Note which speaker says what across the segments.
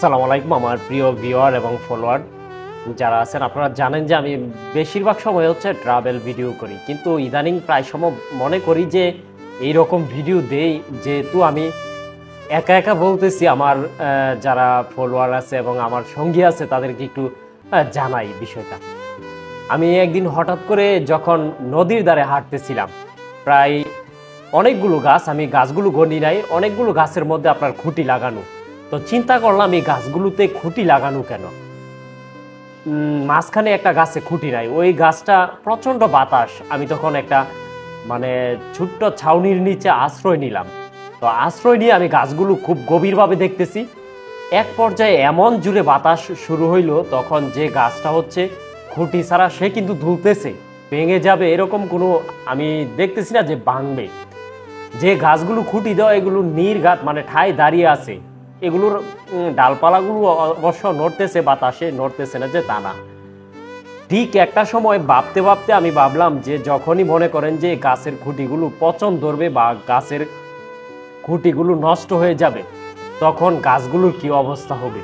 Speaker 1: আসসালামু আলাইকুম আমার প্রিয় ভিউয়ার এবং ফলোয়ার যারা আছেন। আপনারা জানেন যে আমি বেশিরভাগ সময় হচ্ছে ট্রাভেল ভিডিও করি, কিন্তু ইদানিং প্রায় সময় মনে করি যে এই রকম ভিডিও দেই যেহেতু আমি একা একা বলতেছি, আমার যারা ফলোয়ার আছে এবং আমার সঙ্গী আছে তাদেরকে একটু জানাই বিষয়টা। আমি একদিন হঠাৎ করে যখন নদীর ধারে হাঁটতেছিলাম, প্রায় অনেকগুলো গাছ, আমি গাছগুলো গণি নাই, অনেকগুলো গাছের মধ্যে আপনার খুঁটি লাগানো। তো চিন্তা করলাম এই গাছগুলোতে খুঁটি লাগানো কেন, মাঝখানে একটা গাছে খুঁটি নাই, ওই গাছটা প্রচণ্ড বাতাস। আমি তখন একটা মানে ছোট্ট ছাউনির নিচে আশ্রয় নিলাম। তো আশ্রয় নিয়ে আমি গাছগুলো খুব গভীরভাবে দেখতেছি। এক পর্যায়ে এমন জুড়ে বাতাস শুরু হইলো, তখন যে গাছটা হচ্ছে খুঁটি ছাড়া সে কিন্তু দুলতেছে, ভেঙে যাবে এরকম কোনো আমি দেখতেছি না যে ভাঙবে। যে গাছগুলো খুঁটি দেওয়া এগুলো নির্ঘাত মানে ঠায় দাঁড়িয়ে আছে, এগুলোর ডালপালাগুলো অবশ্য নড়তেছে, বাতাসে নড়তেছে না যে তা না। ঠিক একটা সময় ভাবতে ভাবতে আমি ভাবলাম যে যখনই মনে করেন যে গাছের খুঁটিগুলো পচন ধরবে বা গাছের খুঁটিগুলো নষ্ট হয়ে যাবে, তখন গাছগুলোর কি অবস্থা হবে।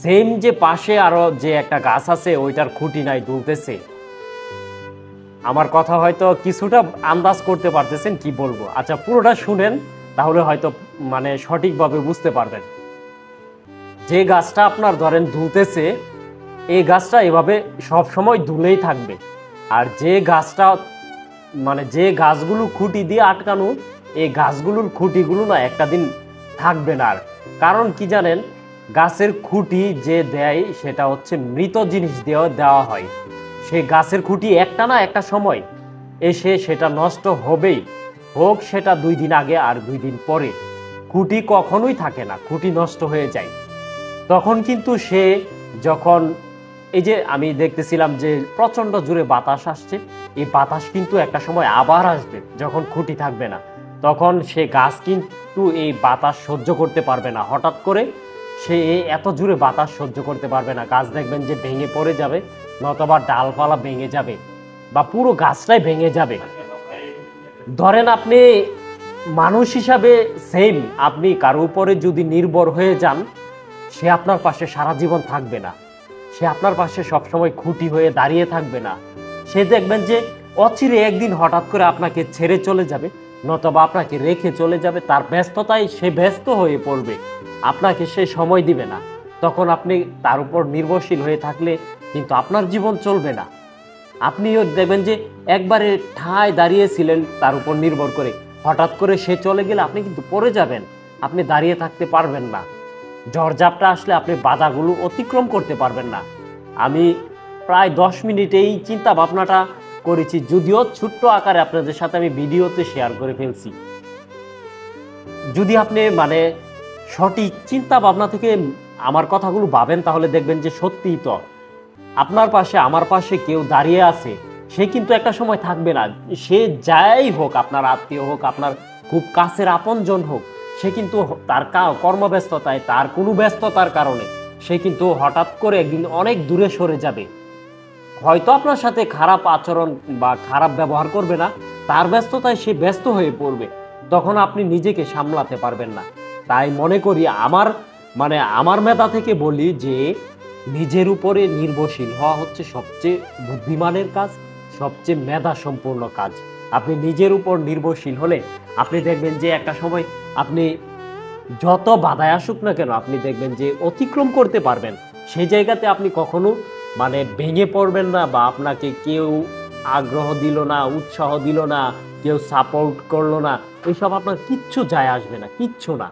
Speaker 1: সেম যে পাশে আরো যে একটা গাছ আছে ওইটার খুঁটি নাই, দুলতেছে। আমার কথা হয়তো কিছুটা আন্দাজ করতে পারতেছেন কি বলবো। আচ্ছা, পুরোটা শুনেন, তাহলে হয়তো মানে সঠিকভাবে বুঝতে পারবেন। যে গাছটা আপনার ধরেন দুলতেছে, এই গাছটা এভাবে সব সময় দুলেই থাকবে। আর যে গাছটা মানে যে গাছগুলো খুঁটি দিয়ে আটকানো, এই গাছগুলোর খুঁটিগুলো না একটা দিন থাকবে না আর। কারণ কি জানেন, গাছের খুঁটি যে দেয় সেটা হচ্ছে মৃত জিনিস দেওয়া হয়। সেই গাছের খুঁটি একটা না একটা সময় এসে সেটা নষ্ট হবেই, হোক সেটা 2 দিন আগে আর 2 দিন পরে। খুঁটি কখনোই থাকে না, খুঁটি নষ্ট হয়ে যায়। তখন কিন্তু সে যখন এই যে আমি দেখতেছিলাম যে প্রচন্ড জোরে বাতাস আসছে, এই বাতাস কিন্তু একটা সময় আবার আসবে যখন খুঁটি থাকবে না। তখন সে গাছ কিন্তু এই বাতাস সহ্য করতে পারবে না, হঠাৎ করে সে এত জোরে বাতাস সহ্য করতে পারবে না। গাছ দেখবেন যে ভেঙে পড়ে যাবে, নতবা ডালপালা ভেঙে যাবে বা পুরো গাছটাই ভেঙে যাবে। ধরেন আপনি মানুষ হিসাবে সেম, আপনি কারো উপরে যদি নির্ভর হয়ে যান, সে আপনার পাশে সারা জীবন থাকবে না, সে আপনার পাশে সবসময় খুঁটি হয়ে দাঁড়িয়ে থাকবে না। সে দেখবেন যে অচিরে একদিন হঠাৎ করে আপনাকে ছেড়ে চলে যাবে, নতবা আপনাকে রেখে চলে যাবে। তার ব্যস্ততায় সে ব্যস্ত হয়ে পড়বে, আপনাকে সে সময় দিবে না। তখন আপনি তার উপর নির্ভরশীল হয়ে থাকলে কিন্তু আপনার জীবন চলবে না। আপনিও দেখবেন যে একবারে ঠায় দাঁড়িয়েছিলেন তার উপর নির্ভর করে, হঠাৎ করে সে চলে গেলে আপনি কিন্তু পড়ে যাবেন, আপনি দাঁড়িয়ে থাকতে পারবেন না। ঝড়ঝাপটা আসলে আপনি বাধাগুলো অতিক্রম করতে পারবেন না। আমি প্রায় 10 মিনিটেই চিন্তা ভাবনাটা করেছি, যদিও ছোট্ট আকারে আপনাদের সাথে আমি ভিডিওতে শেয়ার করে ফেলছি। যদি আপনি মানে সঠিক চিন্তা ভাবনা থেকে আমার কথাগুলো ভাবেন, তাহলে দেখবেন যে সত্যিই তো আপনার পাশে আমার পাশে কেউ দাঁড়িয়ে আছে। সে কিন্তু একটা সময় থাকবে না, সে যাই হোক, আপনার আত্মীয় হোক, আপনার খুব কাছের আপনজন হোক, সে কিন্তু তার কর্মব্যস্ততায়, তার কোনো ব্যস্ততার কারণে সে কিন্তু হঠাৎ করে একদিন অনেক দূরে সরে যাবে। হয়তো আপনার সাথে খারাপ আচরণ বা খারাপ ব্যবহার করবে না, তার ব্যস্ততায় সে ব্যস্ত হয়ে পড়বে, তখন আপনি নিজেকে সামলাতে পারবেন না। তাই মনে করি আমার মেধা থেকে বলি যে নিজের উপরে নির্ভরশীল হওয়া হচ্ছে সবচেয়ে বুদ্ধিমানের কাজ, সবচেয়ে মেধা সম্পূর্ণ কাজ। আপনি নিজের উপর নির্ভরশীল হলে আপনি দেখবেন যে একটা সময় আপনি যত বাধায় আসুক না কেন, আপনি দেখবেন যে অতিক্রম করতে পারবেন। সেই জায়গাতে আপনি কখনো মানে ভেঙে পড়বেন না, বা আপনাকে কেউ আগ্রহ দিল না, উৎসাহ দিল না, কেউ সাপোর্ট করলো না, এইসব আপনার কিচ্ছু যায় আসবে না, কিচ্ছু না।